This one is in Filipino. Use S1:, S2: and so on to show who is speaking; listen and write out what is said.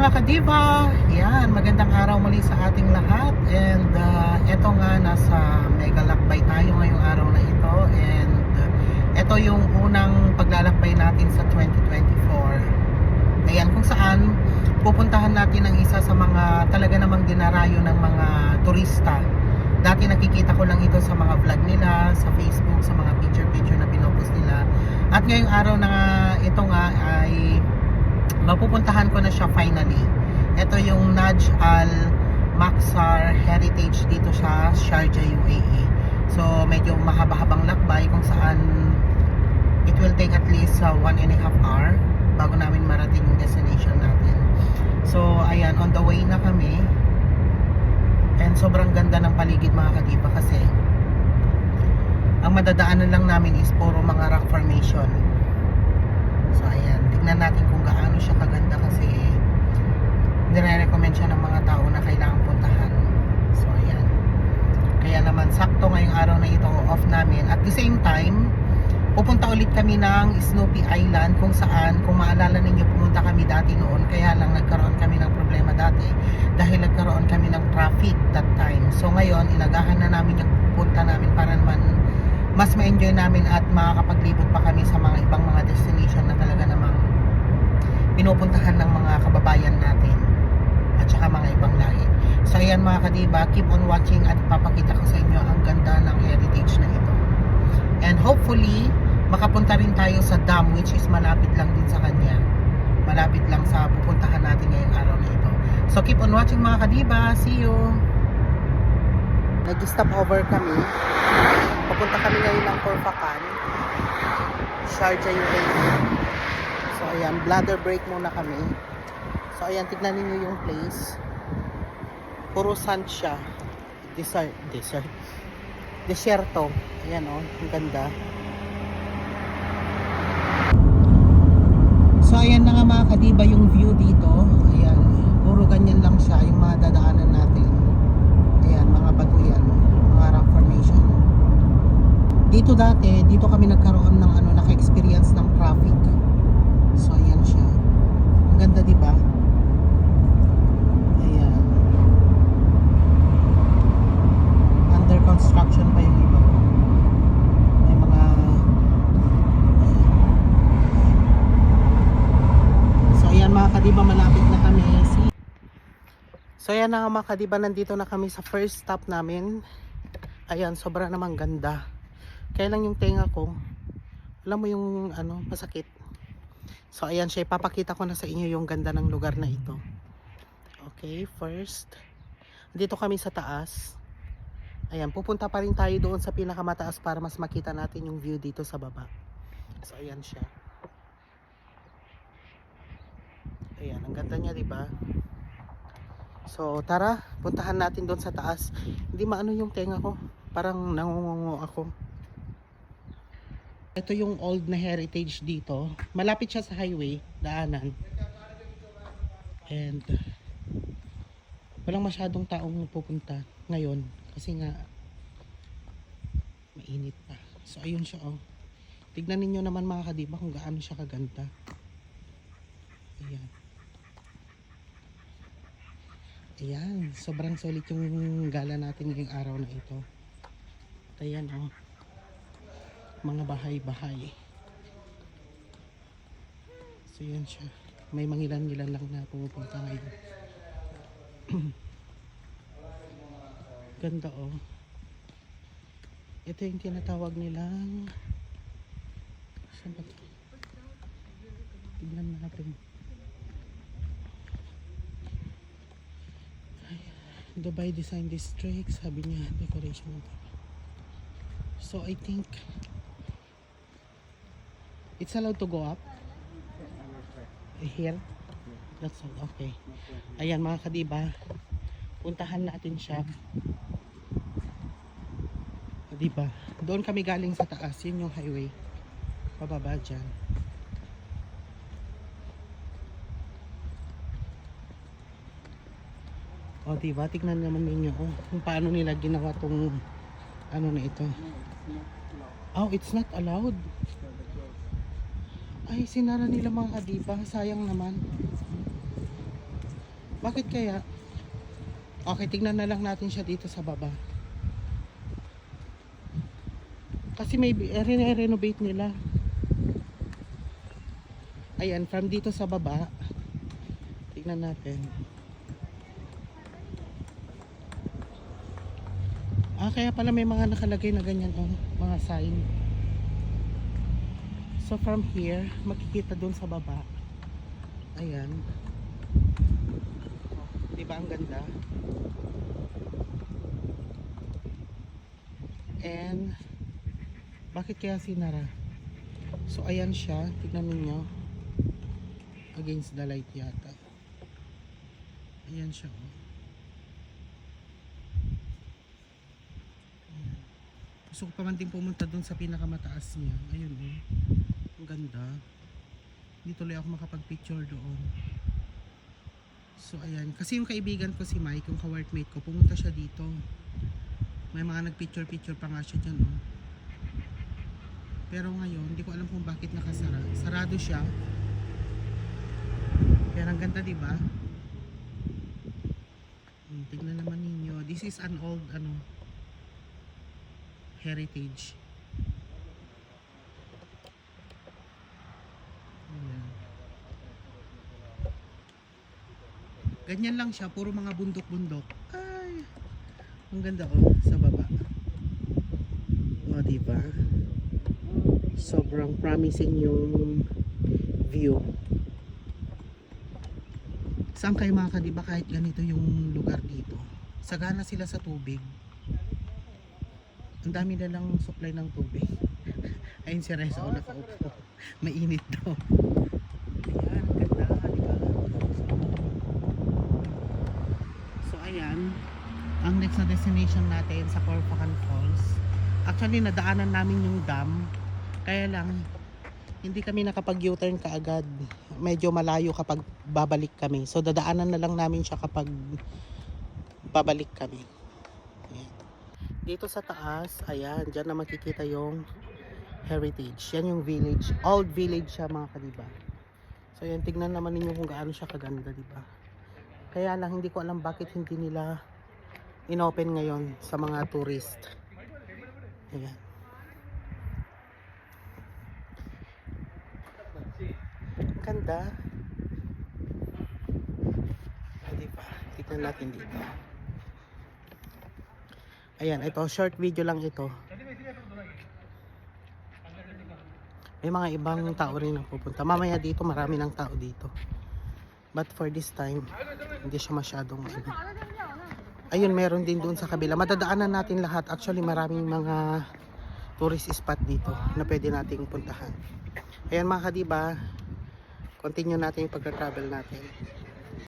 S1: mga kadiba, yan, magandang araw muli sa ating lahat. And eto nga, nasa mega lakbay tayo ngayong araw na ito. And eto yung unang paglalakbay natin sa 2024. Ayan, kung saan pupuntahan natin ang isa sa mga talaga namang dinarayo ng mga turista. Dati nakikita ko lang ito sa mga vlog nila, sa Facebook, sa mga picture na pinupost nila. At ngayong araw na ito nga ay mapupuntahan ko na siya finally. Ito yung Naj Al Maksar Heritage dito sa Sharjah, UAE. So medyo mahaba-habang lakbay kung saan it will take at least 1.5 hour bago namin marating yung destination natin. So ayan, on the way na kami. And sobrang ganda ng paligid mga kadiba kasi ang madadaanan lang namin is puro mga rock formation. So ayan, tignan natin kung gaano siya kaganda kasi nire-recommend siya ng mga tao na kailangan puntahan. So ayan, kaya naman sakto ngayong araw na ito off namin. At the same time, pupunta ulit kami ng Snoopy Island kung saan, kung maalala ninyo, pumunta kami dati noon, kaya lang nagkaroon kami ng problema dati dahil nagkaroon kami ng traffic that time. So ngayon, inagahan na namin yung pupunta namin para naman mas ma-enjoy namin at makakapaglibot pa kami sa mga ibang mga destination na talaga namang pinupuntahan ng mga kababayan natin at saka mga ibang lahi. So ayan mga kadiba, keep on watching at ipapakita ko sa inyo ang ganda ng heritage na ito. And hopefully, makapunta rin tayo sa dam which is malapit lang din sa kanya. Malapit lang sa pupuntahan natin ngayong araw na ito. So keep on watching mga kadiba. See you! Nag-stop over kami. Papunta kami ngayon ng Khorfakan, Sharjah, UAE. So ayan, bladder break muna kami. So ayan, tignan niyo yung place. Puro sand siya. Desierto. Ayan o, ang ganda. So ayan na nga mga kadiba yung view dito. Ayan, puro ganyan lang siya yung mga dadaanan natin. Ayan, mga bato yan, mga rock formation. Dito dati, dito kami nagkaroon ng naka-experience ng traffic. So ayan siya. Ang ganda, di ba? Ayan. Under construction pa yung iba. May mga so ayan mga kadiba, malapit na kami. So ayan na nga mga kadiba, nandito na kami sa first stop namin. Ayan, sobra namang ganda. Kaya lang yung tenga ko, alam mo yung masakit. So ayan siya, ipapakita ko na sa inyo yung ganda ng lugar na ito. Okay, first, dito kami sa taas. Ayan, pupunta pa rin tayo doon sa pinakamataas para mas makita natin yung view dito sa baba. So ayan siya. Ayan, ang ganda niya, di ba? So tara, puntahan natin doon sa taas. Hindi maano yung tenga ko, parang nangungungo ako. Ito yung old na heritage dito. Malapit siya sa highway, daanan. And walang masyadong taong pupunta ngayon kasi nga mainit pa. So ayun siya oh. Tignan ninyo naman mga kadiba kung gaano siya kaganda. Ayan. Ayan, sobrang solid yung gala natin ngayong araw na ito. Ayan oh. Mga bahay-bahay. So yan siya. May mangilan-ngilan lang na pumupunta ngayon. Ganda oh. Ito yung tinatawag nilang saan ba ito? Tignan natin. Dubai Design District, sabi niya decoration. So I think it's allowed to go up here. That's all. Okay. Ayan mga kadiba, puntahan natin siya. Diba? Doon kami galing sa taas. Yun yung highway. Pababa dyan. O diba? Tignan naman ninyo kung paano nila ginawa tong na ito. Oh, it's not allowed. Ay, sinara nila mga kadiba. Sayang naman. Bakit kaya? Okay, tignan na lang natin siya dito sa baba. Kasi may renovate nila. Ayan, from dito sa baba. Tignan natin. Kaya pala may mga nakalagay na ganyan, oh, mga sign. So from here, makikita dun sa baba. Ayan. Diba ang ganda? And bakit kaya sinara? So ayan siya, tignan ninyo. Against the light yata. Ayan siya, oh. Ayan. Gusto ko pa man din pumunta dun sa pinakamataas niya. Ayun, oh. Ang ganda. Hindi tuloy ako makapag-picture doon. So ayan, kasi yung kaibigan ko si Mike, yung ka-workmate ko, pumunta siya dito. May mga nag-picture-picture pa nga siya dyan, oh. Pero ngayon, hindi ko alam kung bakit nakasara. Sarado siya. Pero ang ganda, diba? Tignan naman ninyo. This is an old, heritage. Ayan. Ganyan lang siya, puro mga bundok-bundok. Ay, ang ganda, oh, sa baba. O, diba? Sobrang promising yung view. Saan kayo mga kadiba kahit ganito yung lugar dito? Sagana sila sa tubig. Ang dami na lang supply ng tubig. Ayun si Reza, o nakaupo. Mainit daw. Ayan, ganda, diba? So ayan, ang next na destination natin sa Corpacan Falls. Actually, nadaanan namin yung dam. Kaya lang, hindi kami nakapag U-turn kaagad. Medyo malayo kapag babalik kami. So, dadaanan na lang namin siya kapag babalik kami. Ayan. Dito sa taas, ayan, dyan na makikita yung heritage. Yan yung village. Old village siya, mga kadiba. So, yan, tignan naman ninyo kung gaano siya kaganda, diba? Kaya lang, hindi ko alam bakit hindi nila inopen ngayon sa mga tourist. Ayan. Ganda. Diba? Tignan natin dito. Ayan, ito, short video lang ito. May mga ibang tao rin ang pupunta. Mamaya dito, marami ng tao dito. But for this time, hindi siya masyadong Ayun, meron din doon sa kabila. Madadaanan natin lahat. Actually, maraming mga tourist spot dito na pwede nating puntahan. Ayan mga kadiba, continue natin yung pagka-travel natin.